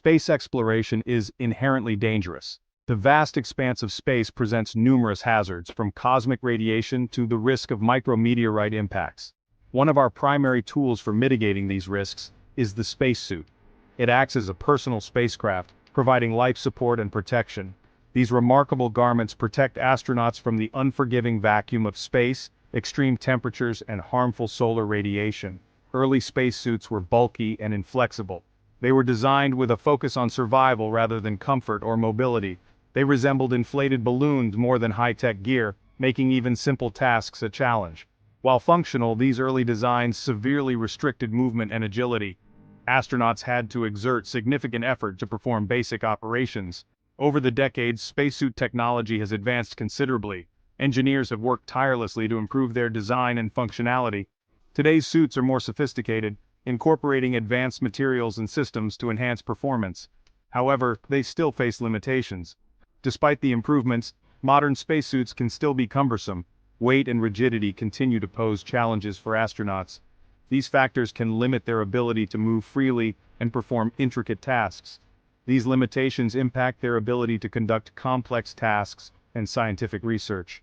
Space exploration is inherently dangerous. The vast expanse of space presents numerous hazards, from cosmic radiation to the risk of micrometeorite impacts. One of our primary tools for mitigating these risks is the spacesuit. It acts as a personal spacecraft, providing life support and protection. These remarkable garments protect astronauts from the unforgiving vacuum of space, extreme temperatures, and harmful solar radiation. Early spacesuits were bulky and inflexible. They were designed with a focus on survival rather than comfort or mobility. They resembled inflated balloons more than high-tech gear, making even simple tasks a challenge. While functional, these early designs severely restricted movement and agility. Astronauts had to exert significant effort to perform basic operations. Over the decades, spacesuit technology has advanced considerably. Engineers have worked tirelessly to improve their design and functionality. Today's suits are more sophisticated, incorporating advanced materials and systems to enhance performance. However, they still face limitations. Despite the improvements, modern spacesuits can still be cumbersome. Weight and rigidity continue to pose challenges for astronauts. These factors can limit their ability to move freely and perform intricate tasks. These limitations impact their ability to conduct complex tasks and scientific research.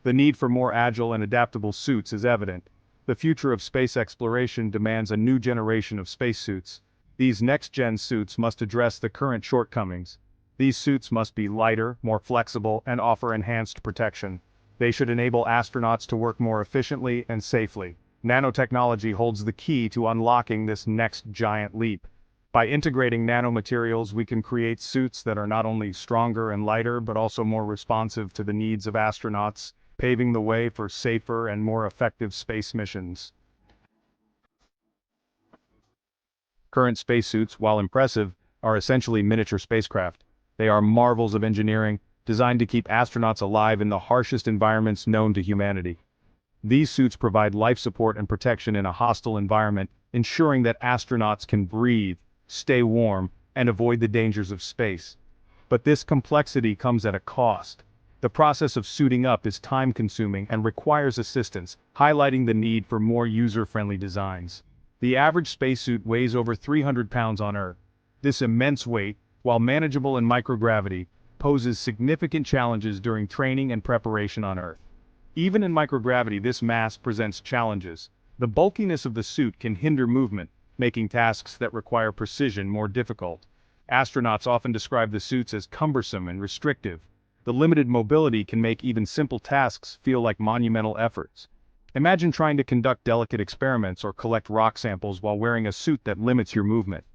The need for more agile and adaptable suits is evident. The future of space exploration demands a new generation of spacesuits. These next-gen suits must address the current shortcomings. These suits must be lighter, more flexible, and offer enhanced protection. They should enable astronauts to work more efficiently and safely. Nanotechnology holds the key to unlocking this next giant leap. By integrating nanomaterials, we can create suits that are not only stronger and lighter, but also more responsive to the needs of astronauts, paving the way for safer and more effective space missions. Current spacesuits, while impressive, are essentially miniature spacecraft. They are marvels of engineering, designed to keep astronauts alive in the harshest environments known to humanity. These suits provide life support and protection in a hostile environment, ensuring that astronauts can breathe, stay warm, and avoid the dangers of space. But this complexity comes at a cost. The process of suiting up is time-consuming and requires assistance, highlighting the need for more user-friendly designs. The average spacesuit weighs over 300 pounds on Earth. This immense weight, while manageable in microgravity, poses significant challenges during training and preparation on Earth. Even in microgravity, this mass presents challenges. The bulkiness of the suit can hinder movement, making tasks that require precision more difficult. Astronauts often describe the suits as cumbersome and restrictive. The limited mobility can make even simple tasks feel like monumental efforts. Imagine trying to conduct delicate experiments or collect rock samples while wearing a suit that limits your movement.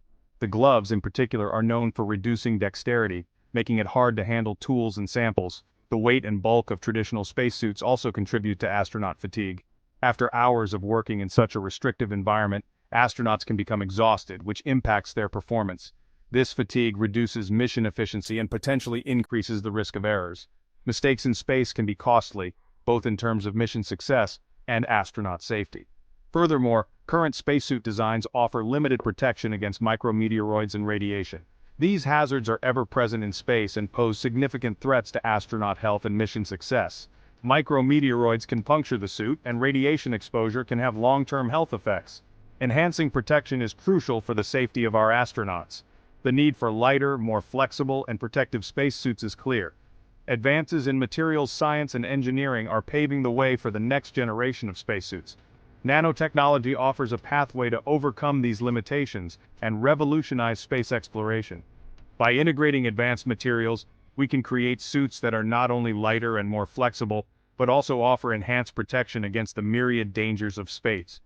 The gloves, in particular, are known for reducing dexterity, making it hard to handle tools and samples. The weight and bulk of traditional spacesuits also contribute to astronaut fatigue. After hours of working in such a restrictive environment, astronauts can become exhausted, which impacts their performance. This fatigue reduces mission efficiency and potentially increases the risk of errors. Mistakes in space can be costly, both in terms of mission success and astronaut safety. Furthermore, current spacesuit designs offer limited protection against micrometeoroids and radiation. These hazards are ever present in space and pose significant threats to astronaut health and mission success. Micrometeoroids can puncture the suit, and radiation exposure can have long-term health effects. Enhancing protection is crucial for the safety of our astronauts. The need for lighter, more flexible, and protective spacesuits is clear. Advances in materials science and engineering are paving the way for the next generation of spacesuits. Nanotechnology offers a pathway to overcome these limitations and revolutionize space exploration. By integrating advanced materials, we can create suits that are not only lighter and more flexible, but also offer enhanced protection against the myriad dangers of space.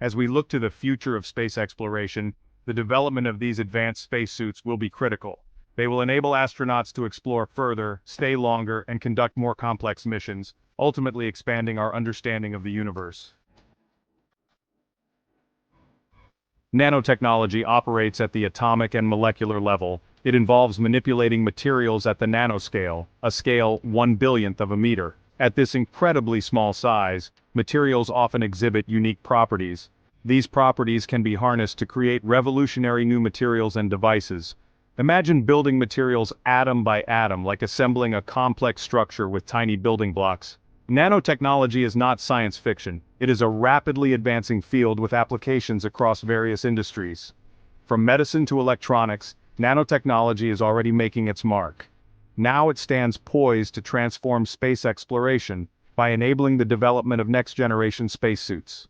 As we look to the future of space exploration, the development of these advanced spacesuits will be critical. They will enable astronauts to explore further, stay longer, and conduct more complex missions, ultimately expanding our understanding of the universe. Nanotechnology operates at the atomic and molecular level. It involves manipulating materials at the nanoscale, a scale 1/1,000,000th of a meter. At this incredibly small size, materials often exhibit unique properties. These properties can be harnessed to create revolutionary new materials and devices. Imagine building materials atom by atom, like assembling a complex structure with tiny building blocks. Nanotechnology is not science fiction. It is a rapidly advancing field with applications across various industries. From medicine to electronics, nanotechnology is already making its mark. Now it stands poised to transform space exploration by enabling the development of next-generation spacesuits.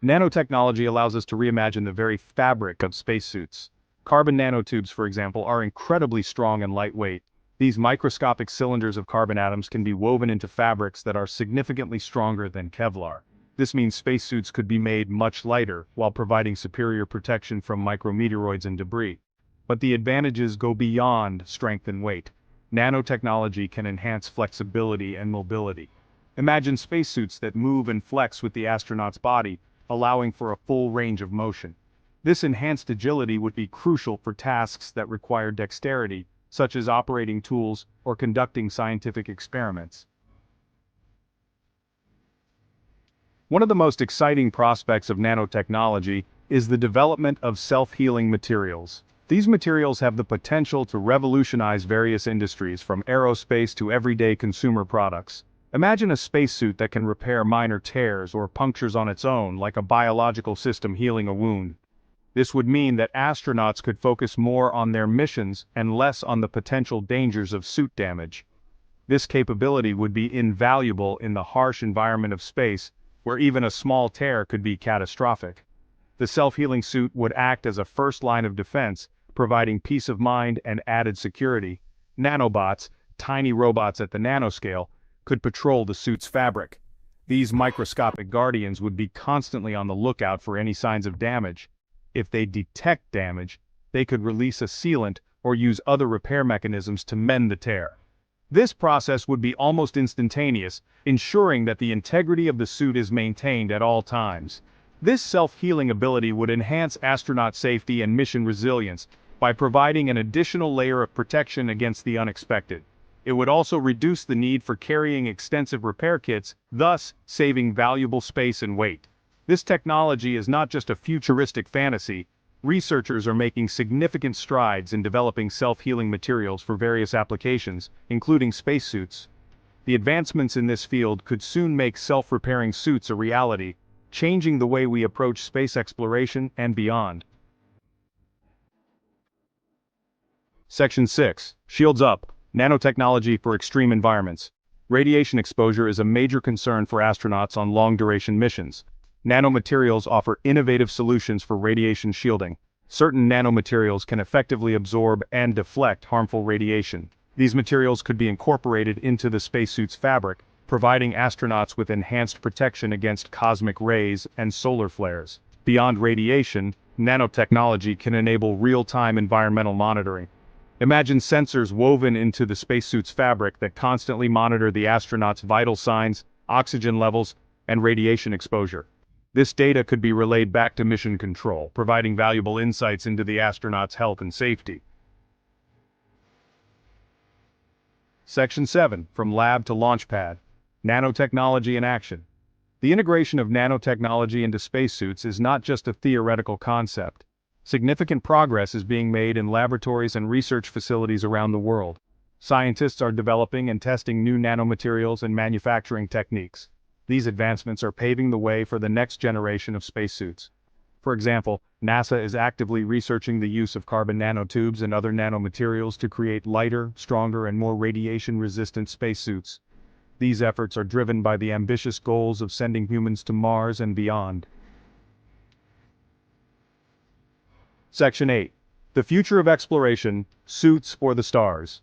Nanotechnology allows us to reimagine the very fabric of spacesuits. Carbon nanotubes, for example, are incredibly strong and lightweight. These microscopic cylinders of carbon atoms can be woven into fabrics that are significantly stronger than Kevlar. This means spacesuits could be made much lighter while providing superior protection from micrometeoroids and debris. But the advantages go beyond strength and weight. Nanotechnology can enhance flexibility and mobility. Imagine spacesuits that move and flex with the astronaut's body, allowing for a full range of motion. This enhanced agility would be crucial for tasks that require dexterity, such as operating tools or conducting scientific experiments. One of the most exciting prospects of nanotechnology is the development of self-healing materials. These materials have the potential to revolutionize various industries from aerospace to everyday consumer products. Imagine a spacesuit that can repair minor tears or punctures on its own, like a biological system healing a wound. This would mean that astronauts could focus more on their missions and less on the potential dangers of suit damage. This capability would be invaluable in the harsh environment of space, where even a small tear could be catastrophic. The self-healing suit would act as a first line of defense, providing peace of mind and added security. Nanobots, tiny robots at the nanoscale, could patrol the suit's fabric. These microscopic guardians would be constantly on the lookout for any signs of damage. If they detect damage, they could release a sealant or use other repair mechanisms to mend the tear. This process would be almost instantaneous, ensuring that the integrity of the suit is maintained at all times. This self-healing ability would enhance astronaut safety and mission resilience by providing an additional layer of protection against the unexpected. It would also reduce the need for carrying extensive repair kits, thus saving valuable space and weight. This technology is not just a futuristic fantasy. Researchers are making significant strides in developing self-healing materials for various applications, including spacesuits. The advancements in this field could soon make self-repairing suits a reality, changing the way we approach space exploration and beyond. Section 6. Shields Up. Nanotechnology for extreme environments. Radiation exposure is a major concern for astronauts on long-duration missions. Nanomaterials offer innovative solutions for radiation shielding. Certain nanomaterials can effectively absorb and deflect harmful radiation. These materials could be incorporated into the spacesuit's fabric, providing astronauts with enhanced protection against cosmic rays and solar flares. Beyond radiation, nanotechnology can enable real-time environmental monitoring. Imagine sensors woven into the spacesuit's fabric that constantly monitor the astronaut's vital signs, oxygen levels, and radiation exposure. This data could be relayed back to mission control, providing valuable insights into the astronaut's health and safety. Section 7. From Lab to Launchpad. Nanotechnology in Action. The integration of nanotechnology into spacesuits is not just a theoretical concept. Significant progress is being made in laboratories and research facilities around the world. Scientists are developing and testing new nanomaterials and manufacturing techniques. These advancements are paving the way for the next generation of spacesuits. For example, NASA is actively researching the use of carbon nanotubes and other nanomaterials to create lighter, stronger, and more radiation-resistant spacesuits. These efforts are driven by the ambitious goals of sending humans to Mars and beyond. Section 8. The Future of Exploration, Suits for the Stars.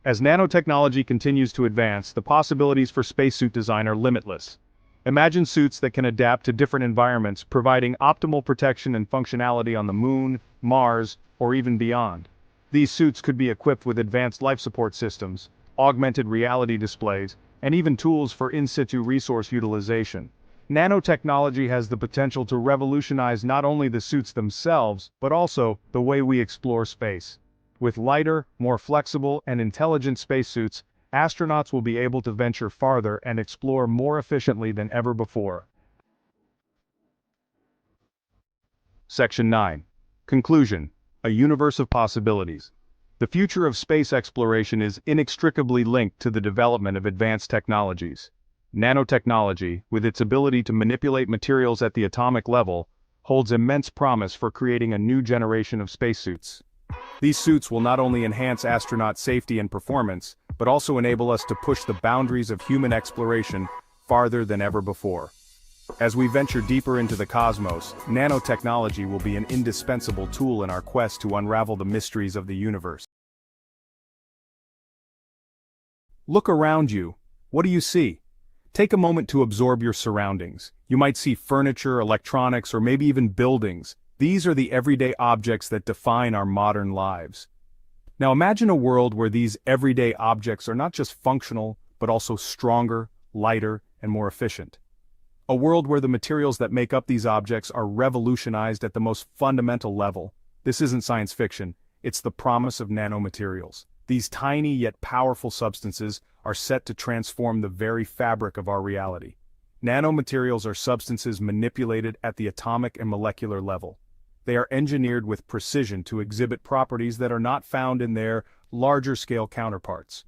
As nanotechnology continues to advance, the possibilities for spacesuit design are limitless. Imagine suits that can adapt to different environments, providing optimal protection and functionality on the Moon, Mars, or even beyond. These suits could be equipped with advanced life support systems, augmented reality displays, and even tools for in-situ resource utilization. Nanotechnology has the potential to revolutionize not only the suits themselves, but also the way we explore space. With lighter, more flexible, and intelligent spacesuits, astronauts will be able to venture farther and explore more efficiently than ever before. Section 9. Conclusion. A universe of possibilities. The future of space exploration is inextricably linked to the development of advanced technologies. Nanotechnology, with its ability to manipulate materials at the atomic level, holds immense promise for creating a new generation of spacesuits. These suits will not only enhance astronaut safety and performance, but also enable us to push the boundaries of human exploration farther than ever before. As we venture deeper into the cosmos, nanotechnology will be an indispensable tool in our quest to unravel the mysteries of the universe. Look around you. What do you see? Take a moment to absorb your surroundings. You might see furniture, electronics, or maybe even buildings. These are the everyday objects that define our modern lives. Now imagine a world where these everyday objects are not just functional, but also stronger, lighter, and more efficient. A world where the materials that make up these objects are revolutionized at the most fundamental level. This isn't science fiction, it's the promise of nanomaterials. These tiny yet powerful substances are set to transform the very fabric of our reality. Nanomaterials are substances manipulated at the atomic and molecular level. They are engineered with precision to exhibit properties that are not found in their larger-scale counterparts.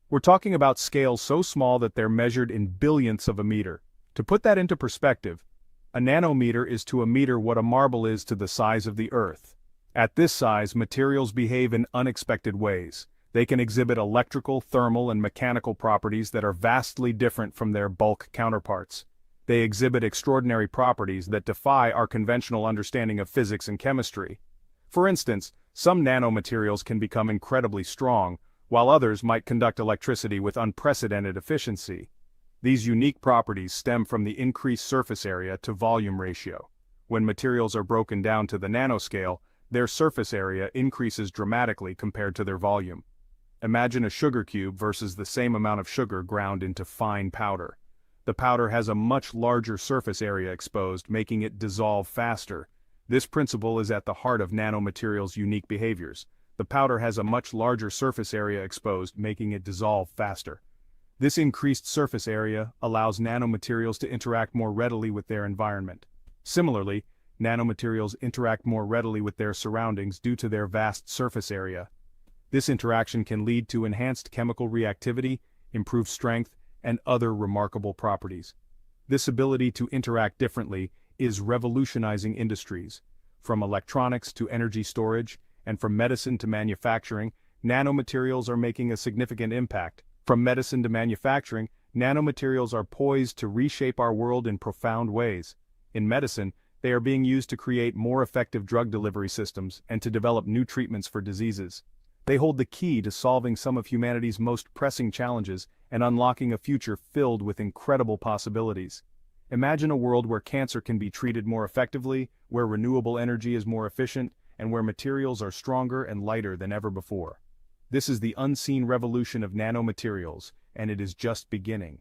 We're talking about scales so small that they're measured in billionths of a meter. To put that into perspective, a nanometer is to a meter what a marble is to the size of the Earth. At this size, materials behave in unexpected ways. They can exhibit electrical, thermal, and mechanical properties that are vastly different from their bulk counterparts. They exhibit extraordinary properties that defy our conventional understanding of physics and chemistry. For instance, some nanomaterials can become incredibly strong, while others might conduct electricity with unprecedented efficiency. These unique properties stem from the increased surface area to volume ratio. When materials are broken down to the nanoscale, their surface area increases dramatically compared to their volume. Imagine a sugar cube versus the same amount of sugar ground into fine powder. The powder has a much larger surface area exposed, making it dissolve faster. This principle is at the heart of nanomaterials' unique behaviors. The powder has a much larger surface area exposed, making it dissolve faster. This increased surface area allows nanomaterials to interact more readily with their environment. Similarly, nanomaterials interact more readily with their surroundings due to their vast surface area. This interaction can lead to enhanced chemical reactivity, improved strength, and other remarkable properties. This ability to interact differently is revolutionizing industries. From electronics to energy storage, and from medicine to manufacturing, nanomaterials are making a significant impact. From medicine to manufacturing, nanomaterials are poised to reshape our world in profound ways. In medicine, they are being used to create more effective drug delivery systems and to develop new treatments for diseases. They hold the key to solving some of humanity's most pressing challenges and unlocking a future filled with incredible possibilities. Imagine a world where cancer can be treated more effectively, where renewable energy is more efficient, and where materials are stronger and lighter than ever before. This is the unseen revolution of nanomaterials, and it is just beginning.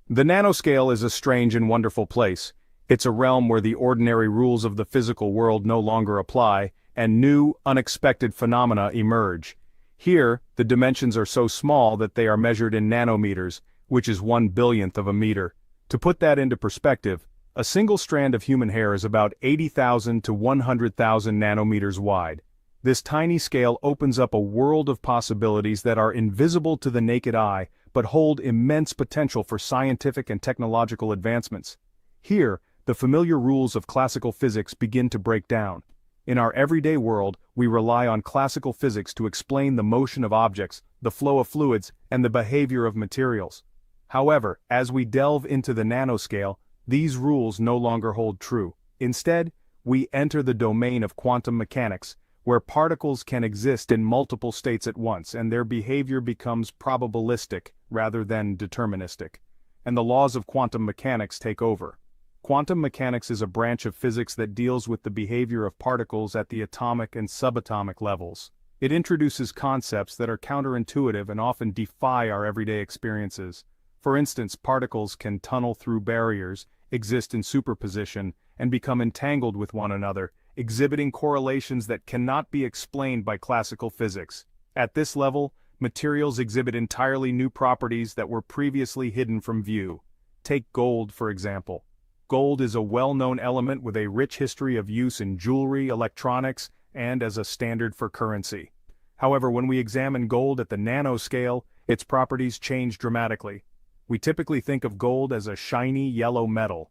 The nanoscale is a strange and wonderful place. It's a realm where the ordinary rules of the physical world no longer apply, and new, unexpected phenomena emerge. Here, the dimensions are so small that they are measured in nanometers, which is 1/billionth of a meter. To put that into perspective, a single strand of human hair is about 80,000 to 100,000 nanometers wide. This tiny scale opens up a world of possibilities that are invisible to the naked eye, but hold immense potential for scientific and technological advancements. Here, the familiar rules of classical physics begin to break down. In our everyday world, we rely on classical physics to explain the motion of objects, the flow of fluids, and the behavior of materials. However, as we delve into the nanoscale, these rules no longer hold true. Instead, we enter the domain of quantum mechanics, where particles can exist in multiple states at once and their behavior becomes probabilistic rather than deterministic. And the laws of quantum mechanics take over. Quantum mechanics is a branch of physics that deals with the behavior of particles at the atomic and subatomic levels. It introduces concepts that are counterintuitive and often defy our everyday experiences. For instance, particles can tunnel through barriers, exist in superposition, and become entangled with one another, exhibiting correlations that cannot be explained by classical physics. At this level, materials exhibit entirely new properties that were previously hidden from view. Take gold, for example. Gold is a well-known element with a rich history of use in jewelry, electronics, and as a standard for currency. However, when we examine gold at the nanoscale, its properties change dramatically. We typically think of gold as a shiny yellow metal.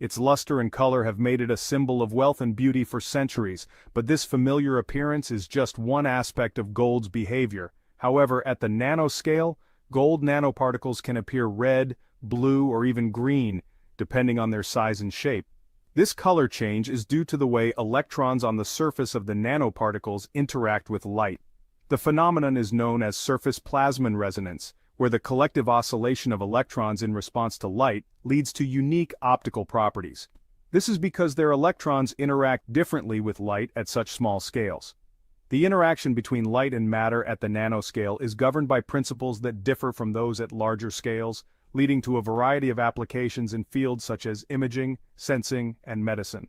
Its luster and color have made it a symbol of wealth and beauty for centuries, but this familiar appearance is just one aspect of gold's behavior. However, at the nanoscale, gold nanoparticles can appear red, blue, or even green, depending on their size and shape. This color change is due to the way electrons on the surface of the nanoparticles interact with light. The phenomenon is known as surface plasmon resonance, where the collective oscillation of electrons in response to light leads to unique optical properties. This is because their electrons interact differently with light at such small scales. The interaction between light and matter at the nanoscale is governed by principles that differ from those at larger scales, leading to a variety of applications in fields such as imaging, sensing, and medicine.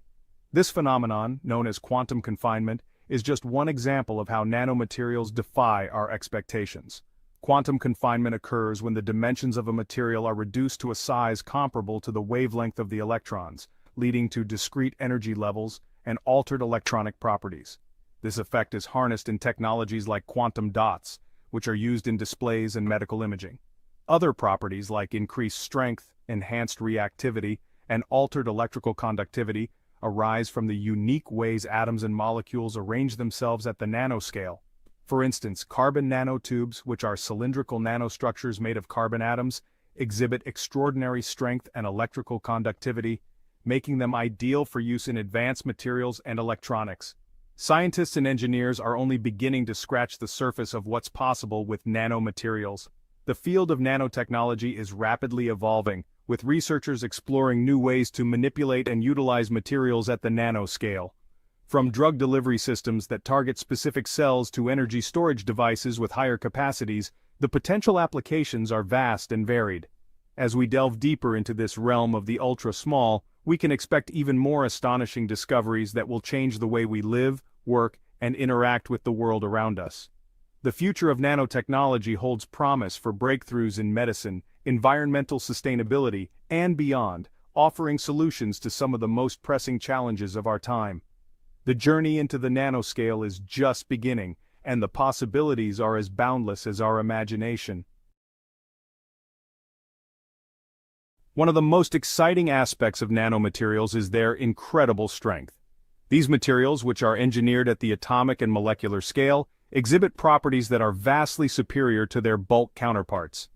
This phenomenon, known as quantum confinement, is just one example of how nanomaterials defy our expectations. Quantum confinement occurs when the dimensions of a material are reduced to a size comparable to the wavelength of the electrons, leading to discrete energy levels and altered electronic properties. This effect is harnessed in technologies like quantum dots, which are used in displays and medical imaging. Other properties like increased strength, enhanced reactivity, and altered electrical conductivity arise from the unique ways atoms and molecules arrange themselves at the nanoscale. For instance, carbon nanotubes, which are cylindrical nanostructures made of carbon atoms, exhibit extraordinary strength and electrical conductivity, making them ideal for use in advanced materials and electronics. Scientists and engineers are only beginning to scratch the surface of what's possible with nanomaterials. The field of nanotechnology is rapidly evolving, with researchers exploring new ways to manipulate and utilize materials at the nanoscale. From drug delivery systems that target specific cells to energy storage devices with higher capacities, the potential applications are vast and varied. As we delve deeper into this realm of the ultra-small, we can expect even more astonishing discoveries that will change the way we live, work, and interact with the world around us. The future of nanotechnology holds promise for breakthroughs in medicine, environmental sustainability, and beyond, offering solutions to some of the most pressing challenges of our time. The journey into the nanoscale is just beginning, and the possibilities are as boundless as our imagination. One of the most exciting aspects of nanomaterials is their incredible strength. These materials, which are engineered at the atomic and molecular scale, exhibit properties that are vastly superior to their bulk counterparts.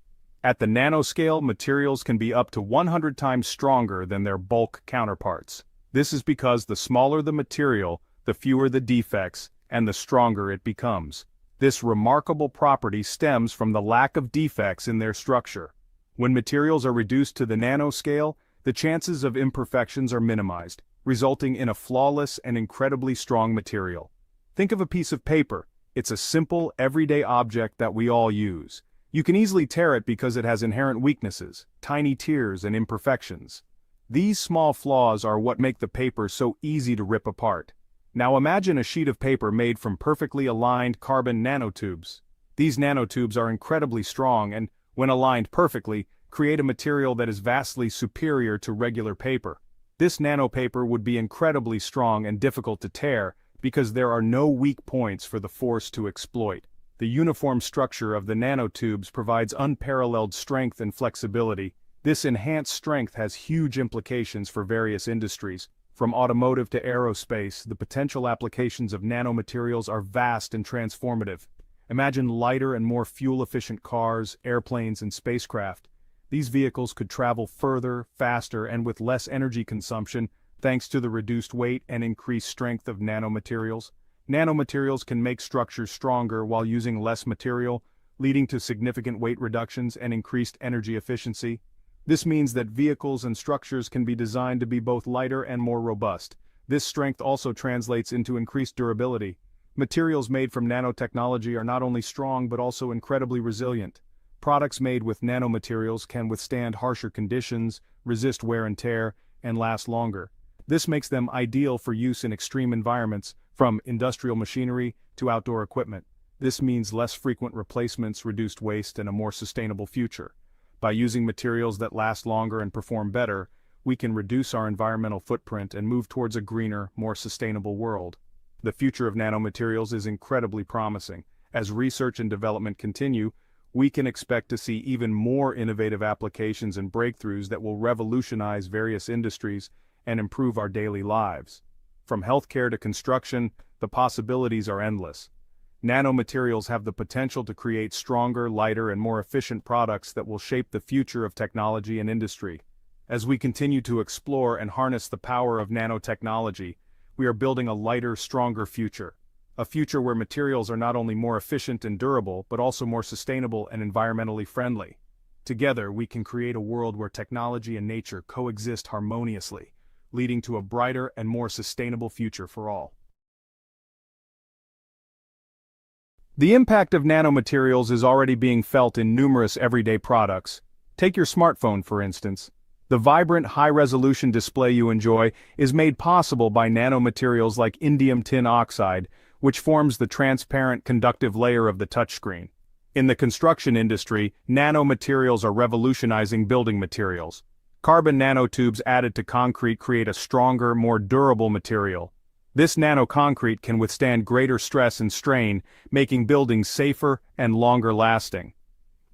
At the nanoscale, materials can be up to 100 times stronger than their bulk counterparts. This is because the smaller the material, the fewer the defects, and the stronger it becomes. This remarkable property stems from the lack of defects in their structure. When materials are reduced to the nanoscale, the chances of imperfections are minimized, resulting in a flawless and incredibly strong material. Think of a piece of paper. It's a simple, everyday object that we all use. You can easily tear it because it has inherent weaknesses, tiny tears, and imperfections. These small flaws are what make the paper so easy to rip apart. Now imagine a sheet of paper made from perfectly aligned carbon nanotubes. These nanotubes are incredibly strong and, when aligned perfectly, create a material that is vastly superior to regular paper. This nanopaper would be incredibly strong and difficult to tear because there are no weak points for the force to exploit. The uniform structure of the nanotubes provides unparalleled strength and flexibility. This enhanced strength has huge implications for various industries. From automotive to aerospace, the potential applications of nanomaterials are vast and transformative. Imagine lighter and more fuel-efficient cars, airplanes, and spacecraft. These vehicles could travel further, faster, and with less energy consumption, thanks to the reduced weight and increased strength of nanomaterials. Nanomaterials can make structures stronger while using less material, leading to significant weight reductions and increased energy efficiency. This means that vehicles and structures can be designed to be both lighter and more robust. This strength also translates into increased durability. Materials made from nanotechnology are not only strong but also incredibly resilient. Products made with nanomaterials can withstand harsher conditions, resist wear and tear, and last longer. This makes them ideal for use in extreme environments, from industrial machinery to outdoor equipment. This means less frequent replacements, reduced waste, and a more sustainable future. By using materials that last longer and perform better, we can reduce our environmental footprint and move towards a greener, more sustainable world. The future of nanomaterials is incredibly promising. As research and development continue, we can expect to see even more innovative applications and breakthroughs that will revolutionize various industries and improve our daily lives. From healthcare to construction, the possibilities are endless. Nanomaterials have the potential to create stronger, lighter, and more efficient products that will shape the future of technology and industry. As we continue to explore and harness the power of nanotechnology, we are building a lighter, stronger future. A future where materials are not only more efficient and durable, but also more sustainable and environmentally friendly. Together, we can create a world where technology and nature coexist harmoniously, leading to a brighter and more sustainable future for all. The impact of nanomaterials is already being felt in numerous everyday products. Take your smartphone, for instance. The vibrant, high-resolution display you enjoy is made possible by nanomaterials like indium tin oxide, which forms the transparent conductive layer of the touchscreen. In the construction industry, nanomaterials are revolutionizing building materials. Carbon nanotubes added to concrete create a stronger, more durable material. This nanoconcrete can withstand greater stress and strain, making buildings safer and longer lasting.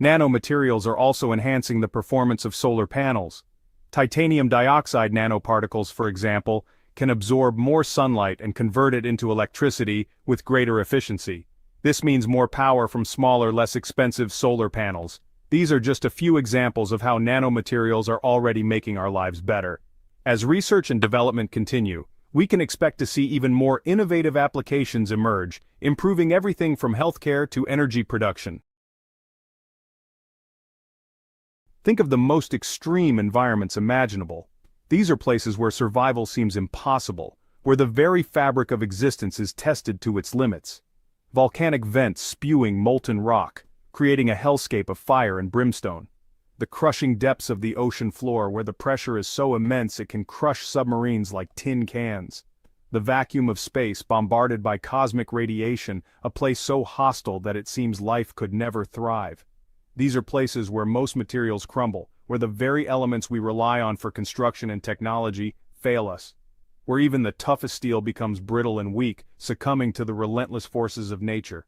Nanomaterials are also enhancing the performance of solar panels. Titanium dioxide nanoparticles, for example, can absorb more sunlight and convert it into electricity with greater efficiency. This means more power from smaller, less expensive solar panels. These are just a few examples of how nanomaterials are already making our lives better. As research and development continue, we can expect to see even more innovative applications emerge, improving everything from healthcare to energy production. Think of the most extreme environments imaginable. These are places where survival seems impossible, where the very fabric of existence is tested to its limits. Volcanic vents spewing molten rock, creating a hellscape of fire and brimstone. The crushing depths of the ocean floor where the pressure is so immense it can crush submarines like tin cans. The vacuum of space bombarded by cosmic radiation, a place so hostile that it seems life could never thrive. These are places where most materials crumble, where the very elements we rely on for construction and technology fail us. Where even the toughest steel becomes brittle and weak, succumbing to the relentless forces of nature.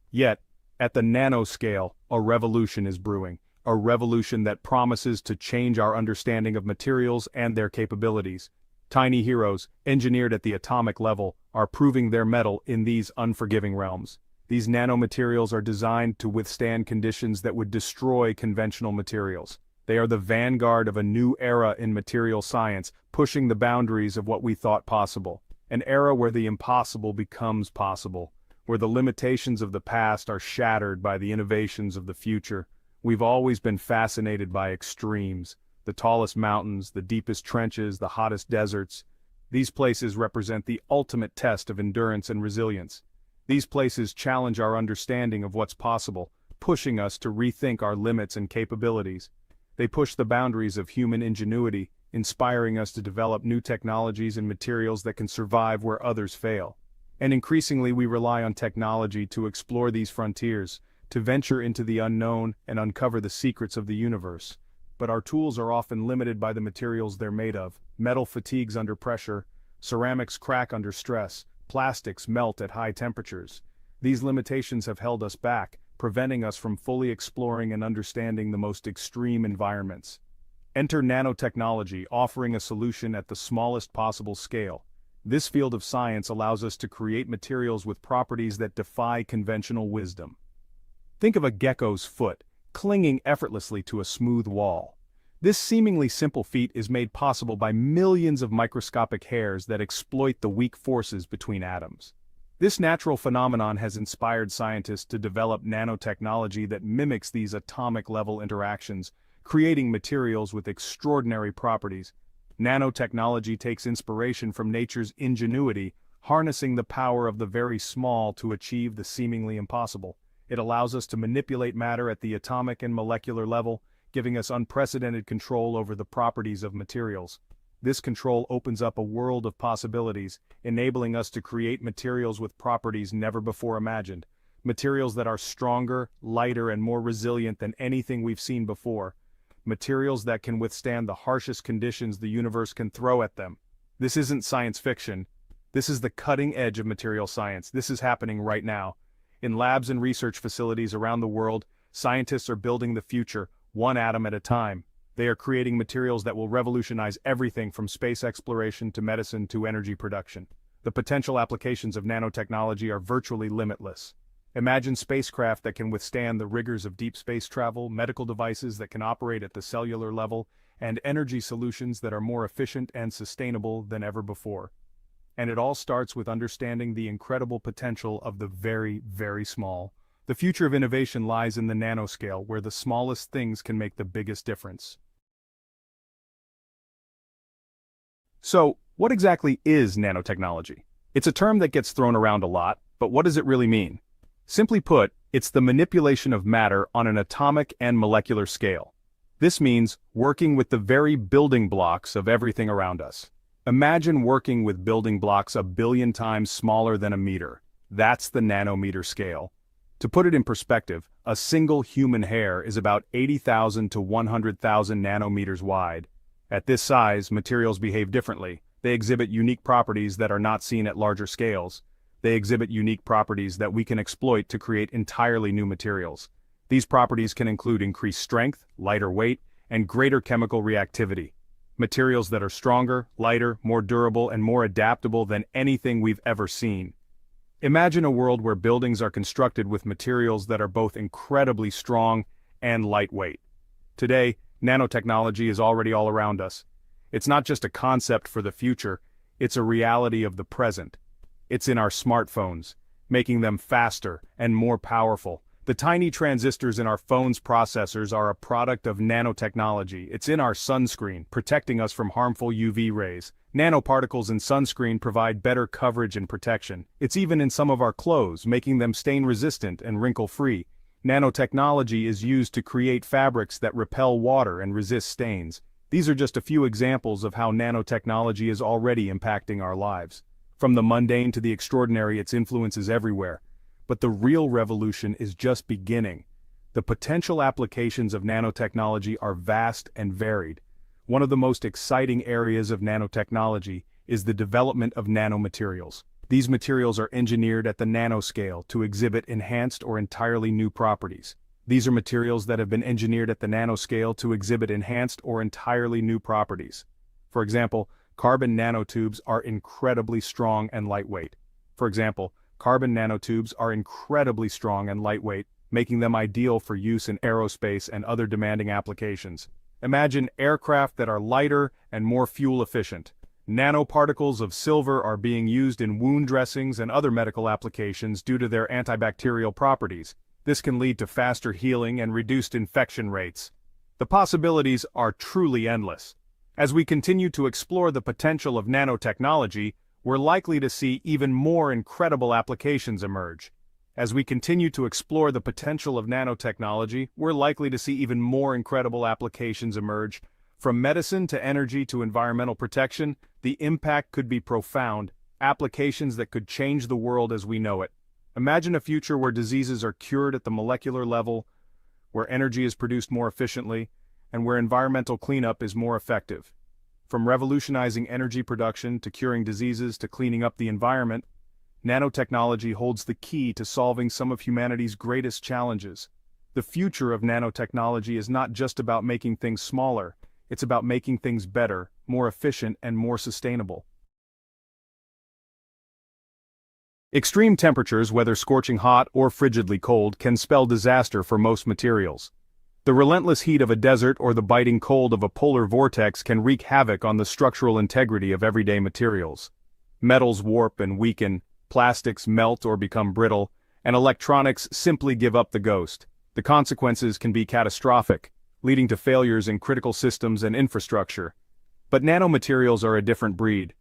Yet, at the nanoscale, a revolution is brewing. A revolution that promises to change our understanding of materials and their capabilities. Tiny heroes, engineered at the atomic level, are proving their mettle in these unforgiving realms. These nanomaterials are designed to withstand conditions that would destroy conventional materials. They are the vanguard of a new era in material science, pushing the boundaries of what we thought possible. An era where the impossible becomes possible, where the limitations of the past are shattered by the innovations of the future. We've always been fascinated by extremes, the tallest mountains, the deepest trenches, the hottest deserts. These places represent the ultimate test of endurance and resilience. These places challenge our understanding of what's possible, pushing us to rethink our limits and capabilities. They push the boundaries of human ingenuity, inspiring us to develop new technologies and materials that can survive where others fail. And increasingly we rely on technology to explore these frontiers, to venture into the unknown and uncover the secrets of the universe. But our tools are often limited by the materials they're made of. Metal fatigues under pressure, ceramics crack under stress, plastics melt at high temperatures. These limitations have held us back, preventing us from fully exploring and understanding the most extreme environments. Enter nanotechnology, offering a solution at the smallest possible scale. This field of science allows us to create materials with properties that defy conventional wisdom. Think of a gecko's foot, clinging effortlessly to a smooth wall. This seemingly simple feat is made possible by millions of microscopic hairs that exploit the weak forces between atoms. This natural phenomenon has inspired scientists to develop nanotechnology that mimics these atomic-level interactions, creating materials with extraordinary properties. Nanotechnology takes inspiration from nature's ingenuity, harnessing the power of the very small to achieve the seemingly impossible. It allows us to manipulate matter at the atomic and molecular level, giving us unprecedented control over the properties of materials. This control opens up a world of possibilities, enabling us to create materials with properties never before imagined. Materials that are stronger, lighter, and more resilient than anything we've seen before. Materials that can withstand the harshest conditions the universe can throw at them. This isn't science fiction. This is the cutting edge of material science. This is happening right now. In labs and research facilities around the world, Scientists are building the future, one atom at a time. They are creating materials that will revolutionize everything from space exploration to medicine to energy production. The potential applications of nanotechnology are virtually limitless. Imagine spacecraft that can withstand the rigors of deep space travel, medical devices that can operate at the cellular level, and energy solutions that are more efficient and sustainable than ever before. And it all starts with understanding the incredible potential of the very, very small. The future of innovation lies in the nanoscale, where the smallest things can make the biggest difference. So, what exactly is nanotechnology? It's a term that gets thrown around a lot, but what does it really mean? Simply put, it's the manipulation of matter on an atomic and molecular scale. This means working with the very building blocks of everything around us. Imagine working with building blocks a billion times smaller than a meter. That's the nanometer scale. To put it in perspective, a single human hair is about 80,000 to 100,000 nanometers wide. At this size, materials behave differently. They exhibit unique properties that are not seen at larger scales. They exhibit unique properties that we can exploit to create entirely new materials. These properties can include increased strength, lighter weight, and greater chemical reactivity. Materials that are stronger, lighter, more durable, and more adaptable than anything we've ever seen. Imagine a world where buildings are constructed with materials that are both incredibly strong and lightweight. Today, nanotechnology is already all around us. It's not just a concept for the future, it's a reality of the present. It's in our smartphones, making them faster and more powerful. The tiny transistors in our phones' processors are a product of nanotechnology. It's in our sunscreen, protecting us from harmful UV rays. Nanoparticles in sunscreen provide better coverage and protection. It's even in some of our clothes, making them stain-resistant and wrinkle-free. Nanotechnology is used to create fabrics that repel water and resist stains. These are just a few examples of how nanotechnology is already impacting our lives. From the mundane to the extraordinary, its influence is everywhere. But the real revolution is just beginning. The potential applications of nanotechnology are vast and varied. One of the most exciting areas of nanotechnology is the development of nanomaterials. These materials are engineered at the nanoscale to exhibit enhanced or entirely new properties. These are materials that have been engineered at the nanoscale to exhibit enhanced or entirely new properties. For example, carbon nanotubes are incredibly strong and lightweight. Making them ideal for use in aerospace and other demanding applications. Imagine aircraft that are lighter and more fuel efficient. Nanoparticles of silver are being used in wound dressings and other medical applications due to their antibacterial properties. This can lead to faster healing and reduced infection rates. The possibilities are truly endless. As we continue to explore the potential of nanotechnology, we're likely to see even more incredible applications emerge. From medicine to energy to environmental protection, the impact could be profound, applications that could change the world as we know it. Imagine a future where diseases are cured at the molecular level, where energy is produced more efficiently, and where environmental cleanup is more effective. From revolutionizing energy production to curing diseases to cleaning up the environment, nanotechnology holds the key to solving some of humanity's greatest challenges. The future of nanotechnology is not just about making things smaller, it's about making things better, more efficient, and more sustainable. Extreme temperatures, whether scorching hot or frigidly cold, can spell disaster for most materials. The relentless heat of a desert or the biting cold of a polar vortex can wreak havoc on the structural integrity of everyday materials. Metals warp and weaken, plastics melt or become brittle, and electronics simply give up the ghost. The consequences can be catastrophic, leading to failures in critical systems and infrastructure. But nanomaterials are a different breed.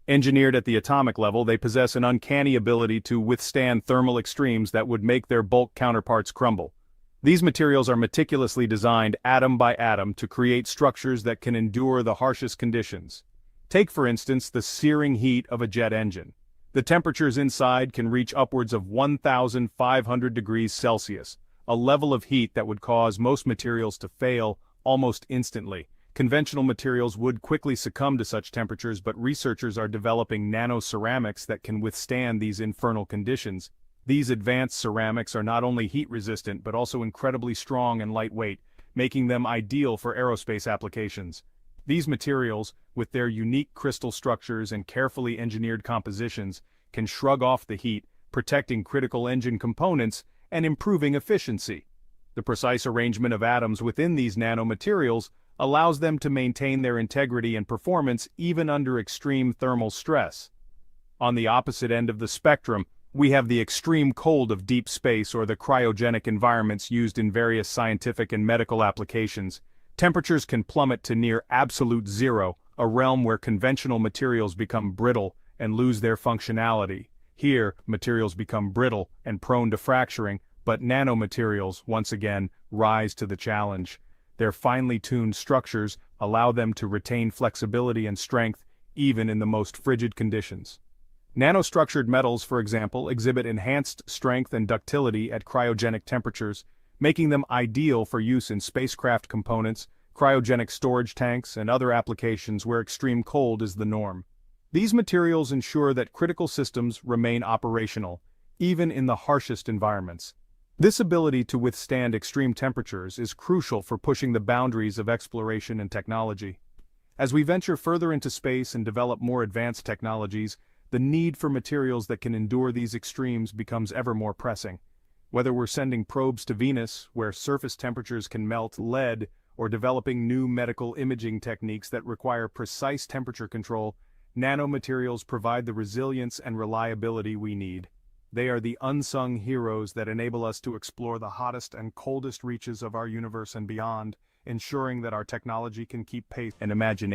Engineered at the atomic level, they possess an uncanny ability to withstand thermal extremes that would make their bulk counterparts crumble. These materials are meticulously designed atom by atom to create structures that can endure the harshest conditions. Take, for instance, the searing heat of a jet engine. The temperatures inside can reach upwards of 1,500 degrees Celsius, a level of heat that would cause most materials to fail almost instantly. Conventional materials would quickly succumb to such temperatures, but researchers are developing nanoceramics that can withstand these infernal conditions. These advanced ceramics are not only heat-resistant but also incredibly strong and lightweight, making them ideal for aerospace applications. These materials, with their unique crystal structures and carefully engineered compositions, can shrug off the heat, protecting critical engine components and improving efficiency. The precise arrangement of atoms within these nanomaterials allows them to maintain their integrity and performance even under extreme thermal stress. On the opposite end of the spectrum, we have the extreme cold of deep space or the cryogenic environments used in various scientific and medical applications. Temperatures can plummet to near absolute zero, a realm where conventional materials become brittle and lose their functionality. Here, materials become brittle and prone to fracturing, but nanomaterials, once again, rise to the challenge. Their finely tuned structures allow them to retain flexibility and strength even in the most frigid conditions. Nanostructured metals, for example, exhibit enhanced strength and ductility at cryogenic temperatures, making them ideal for use in spacecraft components, cryogenic storage tanks, and other applications where extreme cold is the norm. These materials ensure that critical systems remain operational, even in the harshest environments. This ability to withstand extreme temperatures is crucial for pushing the boundaries of exploration and technology. As we venture further into space and develop more advanced technologies, the need for materials that can endure these extremes becomes ever more pressing. Whether we're sending probes to Venus, where surface temperatures can melt lead, or developing new medical imaging techniques that require precise temperature control, nanomaterials provide the resilience and reliability we need. They are the unsung heroes that enable us to explore the hottest and coldest reaches of our universe and beyond, ensuring that our technology can keep pace and imagination.